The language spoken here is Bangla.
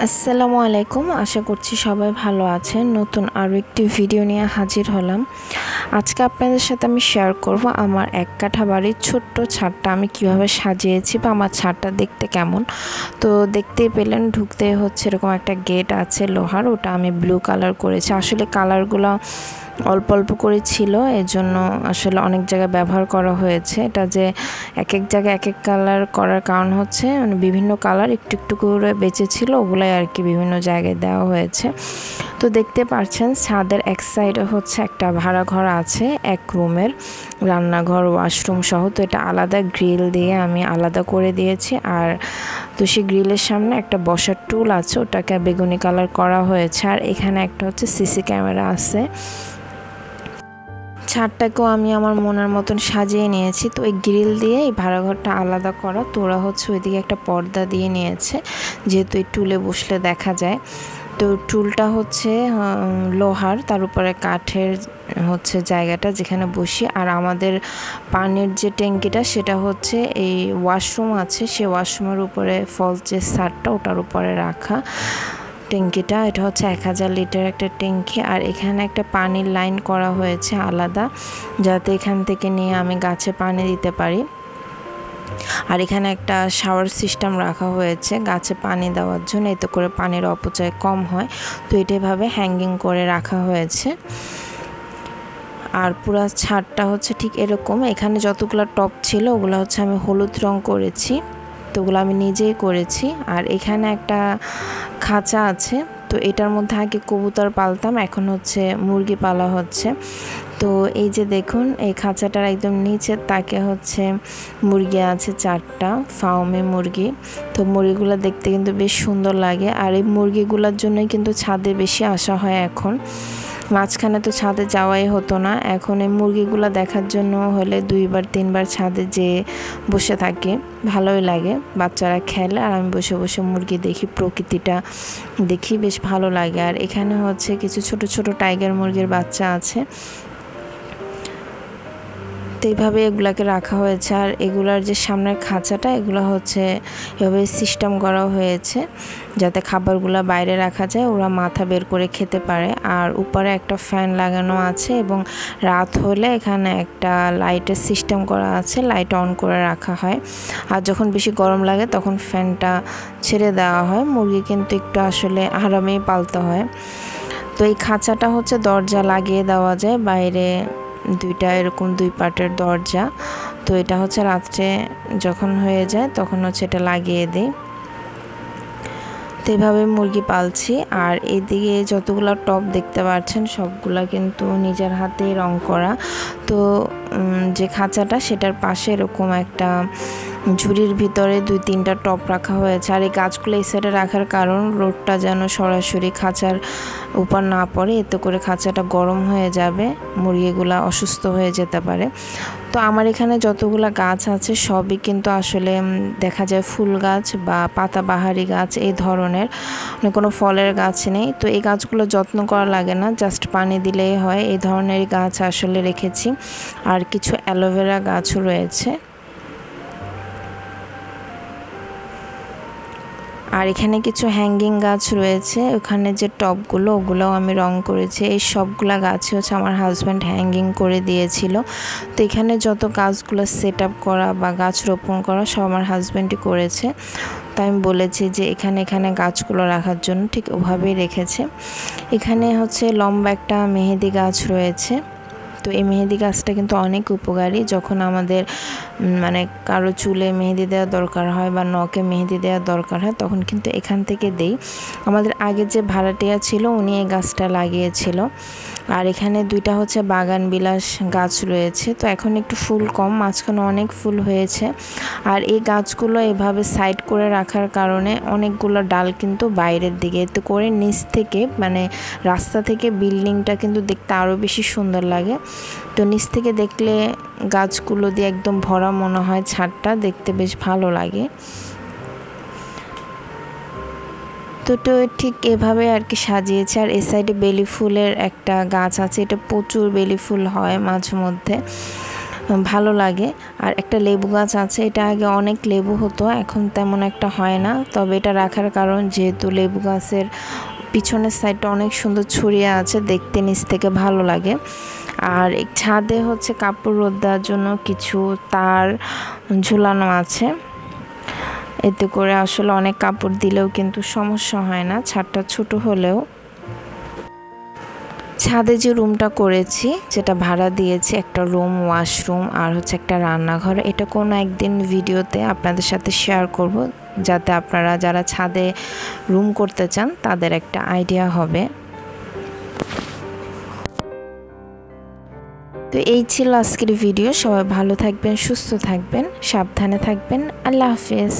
আসসালামু আলাইকুম, আশা করছি সবাই ভালো আছেন। নতুন আরও একটি ভিডিও নিয়ে হাজির হলাম। আজকে আপনাদের সাথে আমি শেয়ার করব আমার এক কাঠা বাড়ির ছোট্ট ছাদটা আমি কিভাবে সাজিয়েছি বা আমার ছাদটা দেখতে কেমন। তো দেখতেই পেলেন, ঢুকতে হচ্ছে এরকম একটা গেট আছে লোহার, ওটা আমি ব্লু কালার করেছি। আসলে কালারগুলো অল্প অল্প করে ছিল, এজন্য আসলে অনেক জায়গায় ব্যবহার করা হয়েছে। এটা যে এক এক জায়গায় এক এক কালার করার কারণ হচ্ছে মানে বিভিন্ন কালার একটু একটু করে বেঁচে ছিল, ওগুলাই আর কি বিভিন্ন জায়গায় দেওয়া হয়েছে। তো দেখতে পাচ্ছেন ছাদের এক সাইডে হচ্ছে একটা ভাড়া ঘর আছে, এক রুমের, রান্নাঘর ওয়াশরুম সহ। তো এটা আলাদা গ্রিল দিয়ে আমি আলাদা করে দিয়েছি। আর তো সেই গ্রিলের সামনে একটা বসার টুল আছে, ওটাকে বেগুনি কালার করা হয়েছে। আর এখানে একটা হচ্ছে সিসি ক্যামেরা আছে। ছাদটাকেও আমি আমার মনের মতন সাজিয়ে নিয়েছি। তো এই গ্রিল দিয়ে এই ভাড়াঘরটা আলাদা করা, তো ওরা হচ্ছে ওইদিকে একটা পর্দা দিয়ে নিয়েছে, যেহেতু এই টুলে বসলে দেখা যায়। তো টুলটা হচ্ছে লোহার, তার উপরে কাঠের হচ্ছে জায়গাটা যেখানে বসি। আর আমাদের পানির যে ট্যাঙ্কিটা সেটা হচ্ছে এই ওয়াশরুম আছে, সে ওয়াশরুমের উপরে ফলস যে ছাদটা ওটার উপরে রাখা ট্যাঙ্কিটা। এটা হচ্ছে 1000 লিটার একটা ট্যাঙ্কি। আর এখানে একটা পানির লাইন করা হয়েছে আলাদা, যাতে এখান থেকে নিয়ে আমি গাছে পানি দিতে পারি। আর এখানে একটা শাওয়ার সিস্টেম রাখা হয়েছে গাছে পানি দেওয়ার জন্য, এতে করে পানির অপচয় কম হয়। তো এটাভাবে হ্যাঙ্গিং করে রাখা হয়েছে। আর পুরো ছাদটা হচ্ছে ঠিক এরকম। এখানে যতগুলো টব ছিল ওগুলো হচ্ছে আমি হলুদ রং করেছি, তো ওগুলো আমি নিজেই করেছি। আর এখানে একটা খাঁচা আছে, তো এটার মধ্যে আগে কবুতর পালতাম, এখন হচ্ছে মুরগি পালা হচ্ছে। তো এই যে দেখুন, এই খাঁচাটার একদম নিচের তাকে হচ্ছে মুরগি আছে 4টা ফার্মে মুরগি। তো মুরগিগুলো দেখতে কিন্তু বেশ সুন্দর লাগে। আর এই মুরগিগুলোর জন্যই কিন্তু ছাদে বেশি আসা হয় এখন। মাঝখানে তো ছাদে যাওয়াই হতো না, এখন এই মুরগিগুলো দেখার জন্য হলে 2বার 3বার ছাদে যেয়ে বসে থাকে, ভালোই লাগে। বাচ্চারা খেলে আর আমি বসে বসে মুরগি দেখি, প্রকৃতিটা দেখি, বেশ ভালো লাগে। আর এখানে হচ্ছে কিছু ছোট ছোট টাইগার মুরগির বাচ্চা আছে, তো এইভাবে এগুলাকে রাখা হয়েছে। আর এগুলার যে সামনের খাঁচাটা, এগুলো হচ্ছে এভাবে সিস্টেম করা হয়েছে যাতে খাবারগুলো বাইরে রাখা যায়, ওরা মাথা বের করে খেতে পারে। আর উপরে একটা ফ্যান লাগানো আছে এবং রাত হলে এখানে একটা লাইটের সিস্টেম করা আছে, লাইট অন করে রাখা হয়। আর যখন বেশি গরম লাগে তখন ফ্যানটা ছেড়ে দেওয়া হয়। মুরগি কিন্তু একটু আসলে আরামেই পালতে হয়। তো এই খাঁচাটা হচ্ছে দরজা লাগিয়ে দেওয়া যায়, বাইরে 2টা এরকম 2 পার্টের দরজা। তো এটা হচ্ছে রাত্রে যখন হয়ে যায় তখন হচ্ছে এটা লাগিয়ে দিই। তো এভাবে মুরগি পালছি। আর এদিকে যতগুলো টব দেখতে পাচ্ছেন সবগুলা কিন্তু নিজের হাতেই রং করা। তো যে খাঁচাটা সেটার পাশে এরকম একটা ঝুড়ির ভিতরে 2-3টা টব রাখা হয়েছে। আর এই গাছগুলো এই সাইডে রাখার কারণ রোদটা যেন সরাসরি খাঁচার উপর না পড়ে, এতে করে খাঁচাটা গরম হয়ে যাবে, মুরগিগুলা অসুস্থ হয়ে যেতে পারে। তো আমার এখানে যতগুলো গাছ আছে সবই কিন্তু আসলে দেখা যায় ফুল গাছ বা পাতাবাহারি গাছ, এই ধরনের, কোনো ফলের গাছ নেই। তো এই গাছগুলো যত্ন করা লাগে না, জাস্ট পানি দিলেই হয়, এই ধরনের গাছ আসলে রেখেছি। আর কিছু অ্যালোভেরা গাছও রয়েছে। আর এখানে কিছু হ্যাঙ্গিং গাছ রয়েছে, ওখানে যে টবগুলো ওগুলোও আমি রং করেছি। এই সবগুলা গাছে হচ্ছে আমার হাজব্যান্ড হ্যাঙ্গিং করে দিয়েছিল। তো এখানে যত গাছগুলো সেট আপ করা বা গাছ রোপণ করা সব আমার হাজব্যান্ডই করেছে। তো আমি বলেছি যে এখানে গাছগুলো রাখার জন্য, ঠিক ওভাবেই রেখেছে। এখানে হচ্ছে লম্বা একটা মেহেদি গাছ রয়েছে। তো এই মেহেদি গাছটা কিন্তু অনেক উপকারী, যখন আমাদের মানে কারো চুলে মেহেদি দেওয়া দরকার হয় বা নখে মেহেদি দেওয়া দরকার হয় তখন কিন্তু এখান থেকে দেই। আমাদের আগে যে ভাড়াটিয়া ছিল উনি এই গাছটা লাগিয়েছিল। আর এখানে 2টা হচ্ছে বাগান বিলাস গাছ রয়েছে। তো এখন একটু ফুল কম, মাঝখানে অনেক ফুল হয়েছে। আর এই গাছগুলো এভাবে সাইড করে রাখার কারণে অনেকগুলো ডাল কিন্তু বাইরের দিকে, এতে করে নিচ থেকে মানে রাস্তা থেকে বিল্ডিংটা কিন্তু দেখতে আরও বেশি সুন্দর লাগে। তো নিচ থেকে দেখলে গাছগুলো দিয়ে একদম ভরা মনে হয়, ছাদটা দেখতে বেশ ভালো লাগে। তো ঠিক এভাবে আর কি সাজিয়েছে। আর এই সাইডে বেলি ফুলের একটা গাছ আছে, এটা প্রচুর বেলি ফুল হয় মাঝে মধ্যে, ভালো লাগে। আর একটা লেবু গাছ আছে, এটা আগে অনেক লেবু হতো, এখন তেমন একটা হয় না। তবে এটা রাখার কারণ যেহেতু লেবু গাছের পিছনের সাইডটা অনেক সুন্দর ছড়িয়ে আছে, দেখতে নিচ থেকে ভালো লাগে। আর ছাদে হচ্ছে কাপড় রোদ দেওয়ার জন্য কিছু তার ঝুলানো আছে, এতে করে আসলে অনেক কাপড় দিলেও কিন্তু সমস্যা হয় না, ছাদটা ছোট হলেও। ছাদে যে রুমটা করেছি, যেটা ভাড়া দিয়েছি, একটা রুম, ওয়াশরুম আর হচ্ছে একটা রান্নাঘর, এটা কোনো একদিন ভিডিওতে আপনাদের সাথে শেয়ার করব, যাতে আপনারা যারা ছাদে রুম করতে চান তাদের একটা আইডিয়া হবে। তো এই ছিল আজকের ভিডিও। সবাই ভালো থাকবেন, সুস্থ থাকবেন, সাবধানে থাকবেন। আল্লাহ হাফেজ।